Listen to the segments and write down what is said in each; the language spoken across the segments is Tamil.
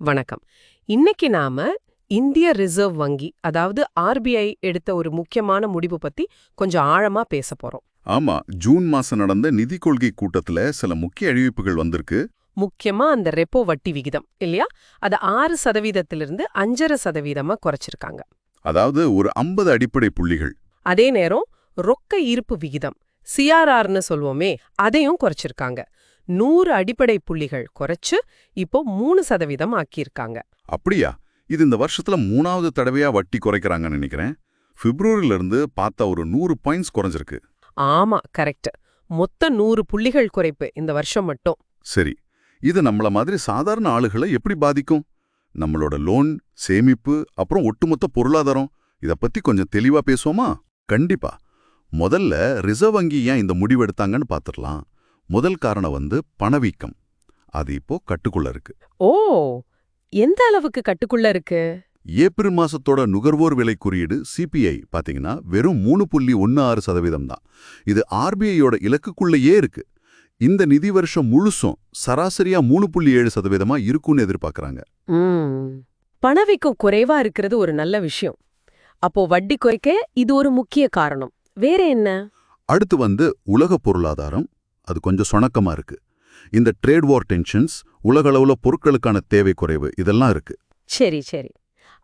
வணக்கம். இன்னைக்கு நாம இந்திய ரிசர்வ் வங்கி அதாவது ஆர்பிஐ எடுத்த ஒரு முக்கியமான முடிவு பத்தி கொஞ்சம் ஆழமா பேச போறோம். ஆமா, ஜூன் மாசம் நடந்த நிதி கொள்கை கூட்டத்துல சில முக்கிய அறிவிப்புகள் வந்திருக்கு. முக்கியமா அந்த ரெப்போ வட்டி விகிதம் இல்லையா, அத 6% 5.5% குறைச்சிருக்காங்க. அதாவது ஒரு 50 அடிப்படை புள்ளிகள். அதே நேரம் ரொக்க இருப்பு விகிதம் சிஆர்ஆர்னு சொல்வோமே, அதையும் குறைச்சிருக்காங்க. 100 அடிப்படை புள்ளிகள் குறைச்சு இப்போ 3% ஆக்கியிருக்காங்க. அப்படியா? இது இந்த வருஷத்துல 3வது தடவையா வட்டி குறைக்கிறாங்கன்னு நினைக்கிறேன். பிப்ரவரியில இருந்து பார்த்தா ஒரு 100 பாயிண்ட்ஸ் குறைஞ்சிருக்கு. ஆமா, கரெக்ட். மொத்த 100 புள்ளிகள் குறைப்பு இந்த வருஷம் மட்டும். சரி, இது நம்மள மாதிரி சாதாரண ஆளுகளை எப்படி பாதிக்கும்? நம்மளோட லோன், சேமிப்பு, அப்புறம் ஒட்டுமொத்த பொருளாதாரம், இத பத்தி கொஞ்சம் தெளிவா பேசுவோமா? கண்டிப்பா. முதல்ல ரிசர்வ் வங்கி ஏன் இந்த முடிவெடுத்தாங்கன்னு பார்த்துடலாம். முதல் காரணம் பணவீக்கம். அது இப்போ கட்டுக்குள்ள இருக்கு. ஓ, எந்த அளவுக்கு கட்டுக்குள்ள இருக்கு? ஏப்ரல் மாசத்தோட நுகர்வோர் விலை குறியீடு சிபிஐ பாத்தீங்கன்னா வெறும் 3.16% தான். இது ஆர்பிஐயோட இலக்குக்குள்ளேயே இருக்கு. இந்த நிதி வருஷம் முழுசும் சராசரியா 3.7% இருக்கும்னு எதிர்பார்க்கறாங்க. பணவீக்கம் குறைவா இருக்கிறது ஒரு நல்ல விஷயம். அப்போ வட்டி குறைக்க இது ஒரு முக்கிய காரணம். வேற என்ன? அடுத்து உலக பொருளாதாரம். அது கொஞ்சம் சொணக்கமா இருக்கு. இந்த ட்ரேட் வார் டென்ஷன்ஸ், உலகளவுல பொருட்களுக்கான தேவை குறைவு, இதெல்லாம் இருக்கு. சரி சரி.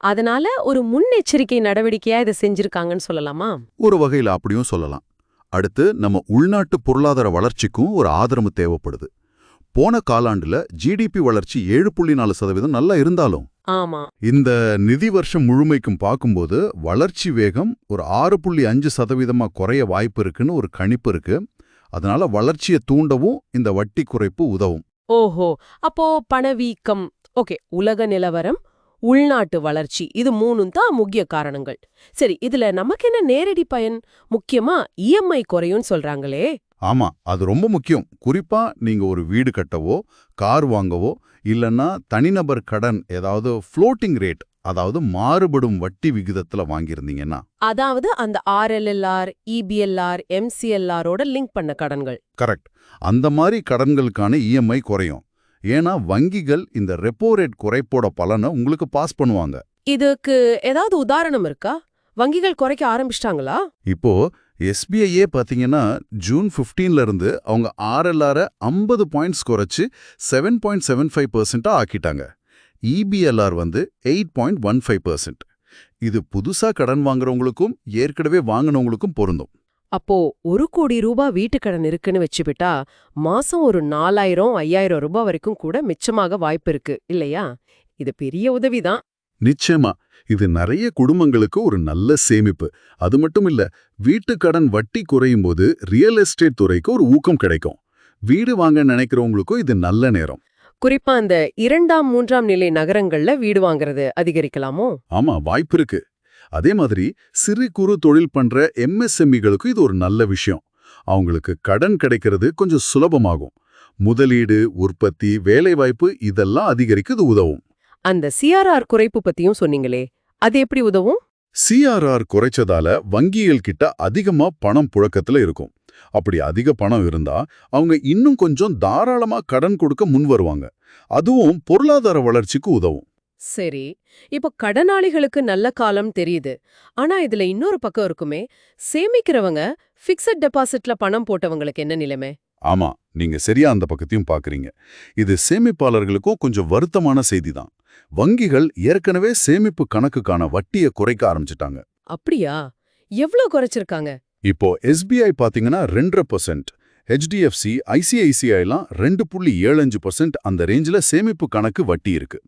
அதனால ஒரு முன்னெச்சரிக்கை நடவடிக்கையா இதை செஞ்சிருக்காங்கன்னு சொல்லலாமா? ஒரு வகையில அப்படியும் சொல்லலாம். அடுத்து நம்ம உள்நாட்டு பொருளாதார வளர்ச்சிக்கும் ஒரு ஆதரவு தேவைப்படுது. போன காலாண்டுல ஜிடிபி வளர்ச்சி 7.4% நல்லா இருந்தாலும் ஆமா, இந்த நிதி வருஷம் முழுமைக்கும் பார்க்கும்போது வளர்ச்சி வேகம் ஒரு 6.5% குறைய வாய்ப்பு இருக்குன்னு ஒரு கணிப்பு இருக்கு. அதனால வளர்ச்சியை தூண்டவும் இந்த வட்டி குறைப்பு உதவும். ஓஹோ, அப்போ பணவீக்கம், ஓகே, உலக நிலவரம், உள்நாட்டு வளர்ச்சி, இது மூணும் தான் முக்கிய காரணங்கள். சரி, இதுல நமக்கு என்ன நேரடி பயன்? முக்கியமா இஎம்ஐ குறையும் சொல்றாங்களே. ஆமா, அது ரொம்ப முக்கியம். குறிப்பா நீங்க ஒரு வீடு கட்டவோ, கார் வாங்கவோ, இல்லன்னா தனிநபர் கடன் ஏதாவது ஃப்ளோட்டிங் ரேட், அதாவது மாறுபடும் வட்டி விகிதத்துல வாங்கியிருந்தீங்கன்னா, அதாவது அந்த ஆர்எல்எல்ஆர், இபிஎல்ஆர், எம்சிஎல்ஆரோட லிங்க் பண்ண கடன்கள். கரெக்ட், அந்த மாதிரி கடன்களுக்கான இஎம்ஐ குறையும். ஏன்னா வங்கிகள் இந்த ரெப்போ ரேட் குறைப்போட பலனை உங்களுக்கு பாஸ் பண்ணுவாங்க. இதுக்கு ஏதாவது உதாரணம் இருக்கா? வங்கிகள் குறைக்க ஆரம்பிச்சிட்டாங்களா? இப்போ எஸ்பிஐயே பாத்தீங்கன்னா ஜூன் 15ல இருந்து அவங்க ஆர்எல்ஆரை 50 பாயிண்ட்ஸ் குறைச்சு 7.75% ஆக்கிட்டாங்க. இபிஎல்ஆர் 8.15%. இது புதுசா கடன் வாங்குறவங்களுக்கும் ஏற்கனவே வாங்கினவங்களுக்கும் பொருந்தும். அப்போ 1 கோடி ரூபாய் வீட்டுக்கடன் இருக்குன்னு வச்சுவிட்டா மாசம் ஒரு 4000 5000 ரூபாய் வரைக்கும் கூட மிச்சமாக வாய்ப்பு இருக்கு இல்லையா? இது பெரிய உதவிதான். நிச்சயமா, இது நிறைய குடும்பங்களுக்கு ஒரு நல்ல சேமிப்பு. அது மட்டும் இல்ல, வீட்டுக்கடன் வட்டி குறையும் போது ரியல் எஸ்டேட் துறைக்கு ஒரு ஊக்கம் கிடைக்கும். வீடு வாங்க நினைக்கிறவங்களுக்கும் இது நல்ல நேரம். குறிப்பா அந்த 2ஆம் 3ஆம் நிலை நகரங்கள்ல வீடு வாங்குறது அதிகரிக்கலாமோ? ஆமா, வாய்ப்பு இருக்கு. அதே மாதிரி சிறு குறு தொழில் பண்ற எம்எஸ்எம்இகளுக்கு இது ஒரு நல்ல விஷயம். அவங்களுக்கு கடன் கிடைக்கிறது கொஞ்சம் சுலபமாகும். முதலீடு, உற்பத்தி, வேலைவாய்ப்பு இதெல்லாம் அதிகரிக்க இது உதவும். அந்த சிஆர்ஆர் குறைப்பு பத்தியும் சொன்னீங்களே, அது எப்படி உதவும்? சிஆர்ஆர் குறைச்சதால வங்கிகள் கிட்ட அதிகமா பணம் புழக்கத்துல இருக்கும். அப்படி அதிக பணம் இருந்தா அவங்க இன்னும் கொஞ்சம் தாராளமா கடன் கொடுக்க முன் வருவாங்க. அதுவும் பொருளாதார வளர்ச்சிக்கு உதவும். சரி, இப்போ கடனாளிகளுக்கு நல்ல காலம் தெரியுது. ஆனா இதுல இன்னொரு பக்கம் இருக்குமே, சேமிக்கிறவங்க ஃபிக்ஸட் டெபாசிட்ல பணம் போட்டவங்களுக்கு என்ன நிலைமை? ஆமா, நீங்க சரியா அந்த பக்கத்தையும் பாக்குறீங்க. இது சேமிப்பாளர்களுக்கும் கொஞ்சம் வருத்தமான செய்திதான். வங்கிகள் ஏற்கனவே சேமிப்பு கணக்குக்கான வட்டியை குறைக்க ஆரம்பிச்சிட்டாங்க. அப்படியா? எவ்ளோ குறைச்சிருக்காங்க? இப்போ எஸ்பிஐ பாத்தீங்கன்னா 2.5%, ஹெச்டிஎஃப்சி, ஐசிஐசிஐலாம் 2.75% அந்த ரேஞ்சில சேமிப்பு கணக்கு வட்டி இருக்கு.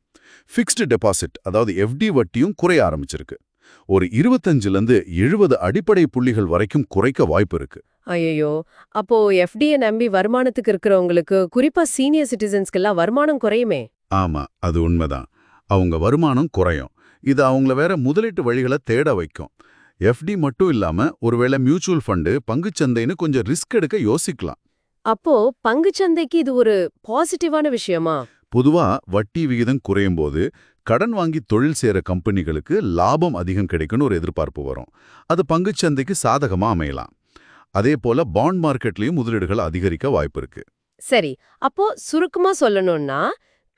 ஃபிக்ஸ்டு டெபாசிட் அதாவது எஃப்டி வட்டியும் குறைய ஆரம்பிச்சிருக்கு. ஒரு 25லேருந்து 70 அடிப்படை புள்ளிகள் வரைக்கும் குறைக்க வாய்ப்பு இருக்கு. ஐயோ, அப்போ எஃப்டியை நம்பி வருமானத்துக்கு இருக்கிறவங்களுக்கு, குறிப்பா சீனியர் சிட்டிசன்ஸ்க்கெல்லாம் வருமானம் குறையுமே. ஆமா, அது உண்மைதான். அவங்க வருமானம் குறையும். இது அவங்கள வேற முதலீட்டு வழிகளை தேட வைக்கும். எஃப்டி மட்டும் இல்லாம ஒருவேளை மியூச்சுவல் ஃபண்டு, பங்குச்சந்தைன்னு கொஞ்சம் ரிஸ்க் எடுக்க யோசிக்கலாம். அப்போ பங்குச்சந்தைக்கு இது ஒரு பாசிட்டிவான விஷயமா? பொதுவா வட்டி விகிதம் குறையும் போது கடன் வாங்கி தொழில் செய்யற கம்பெனிகளுக்கு லாபம் அதிகம் கிடைக்கும்னு ஒரு எதிர்பார்ப்பு வரும். அது பங்குச்சந்தைக்கு சாதகமா அமையலாம். அதே போல பாண்ட் மார்க்கெட்லயும் முதலீடுகள் அதிகரிக்க வாய்ப்பு இருக்கு. சரி, அப்போ சுருக்கமா சொல்லணும்னா,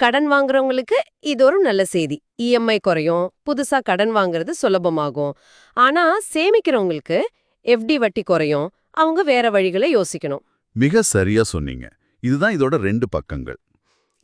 கடன் வாங்குறவங்களுக்கு இது ஒரு நல்ல செய்தி. இஎம்ஐ குறையும், புதுசா கடன் வாங்குறது சுலபமாகும். ஆனா சேமிக்கிறவங்களுக்கு எஃப்டி வட்டி குறையும், அவங்க வேற வழிகளை யோசிக்கணும். மிக சரியா சொன்னீங்க. இதுதான் இதோட 2 பக்கங்கள்.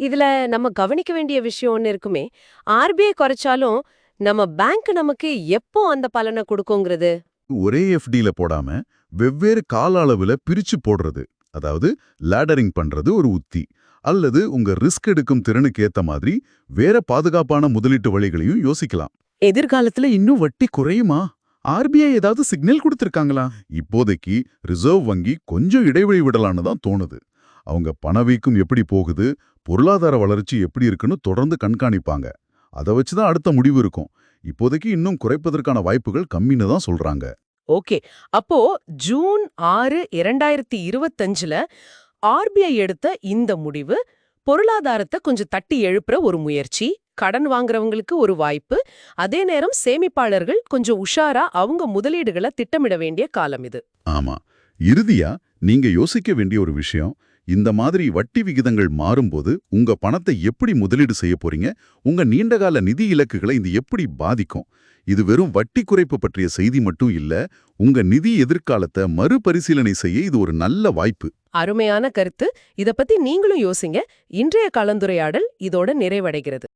இதுல நம்ம கவனிக்க வேண்டிய விஷயம் ஒன்னு இருக்குமே, ஆர்பிஐ குறைச்சாலும் நம்ம பேங்க் நமக்கு எப்போ அந்த பலனை கொடுக்குங்கிறது. ஒரே எஃப்டில போடாம வெவ்வேறு கால அளவுல பிரிச்சு போடுறது, அதாவது லேடரிங் பண்றது ஒரு உத்தி. அல்லது உங்க ரிஸ்க் எடுக்கும் திறனுக்கு ஏத்த மாதிரி வேற பாதுகாப்பான முதலீட்டு வழிகளையும் யோசிக்கலாம். எதிர்காலத்துல இன்னும் வட்டி குறையுமா? ஆர்பிஐ ஏதாவது சிக்னல் கொடுத்திருக்காங்களா? இப்போதைக்கு ரிசர்வ் வங்கி கொஞ்சம் இடைவெளி விடலான்னு தான் தோணுது. அவங்க பணவீக்கம் எப்படி போகுது, பொருளாதார வளர்ச்சி எப்படி இருக்குன்னு தொடர்ந்து கண்காணிப்பாங்க. அதை வச்சுதான் அடுத்த முடிவு இருக்கும். இப்போதைக்கு இன்னும் குறைப்பதற்கான வாய்ப்புகள் கம்மின்னு தான் சொல்றாங்க. ஓகே, அப்போ ஜூன் 6, 2025ல ஆர்பிஐ எடுத்த இந்த முடிவு பொருளாதாரத்தை கொஞ்சம் தட்டி எழுப்புற ஒரு முயற்சி, கடன் வாங்குறவங்களுக்கு ஒரு வாய்ப்பு, அதே நேரம் சேமிப்பாளர்கள் கொஞ்சம் உஷாரா அவங்க முதலீடுகளை திட்டமிட வேண்டிய காலம் இது. ஆமா. இறுதியா நீங்க யோசிக்க வேண்டிய ஒரு விஷயம், இந்த மாதிரி வட்டி விகிதங்கள் மாறும்போது உங்க பணத்தை எப்படி முதலீடு செய்ய போறீங்க, உங்க நீண்டகால நிதி இலக்குகளை இது எப்படி பாதிக்கும். இது வெறும் வட்டி குறைப்பு பற்றிய செய்தி மட்டும் இல்ல, உங்க நிதி எதிர்காலத்தை மறுபரிசீலனை செய்ய இது ஒரு நல்ல வாய்ப்பு. அருமையான கருத்து. இத பத்தி நீங்களும் யோசிங்க. இன்றைய கலந்துரையாடல் இதோட நிறைவடைகிறது.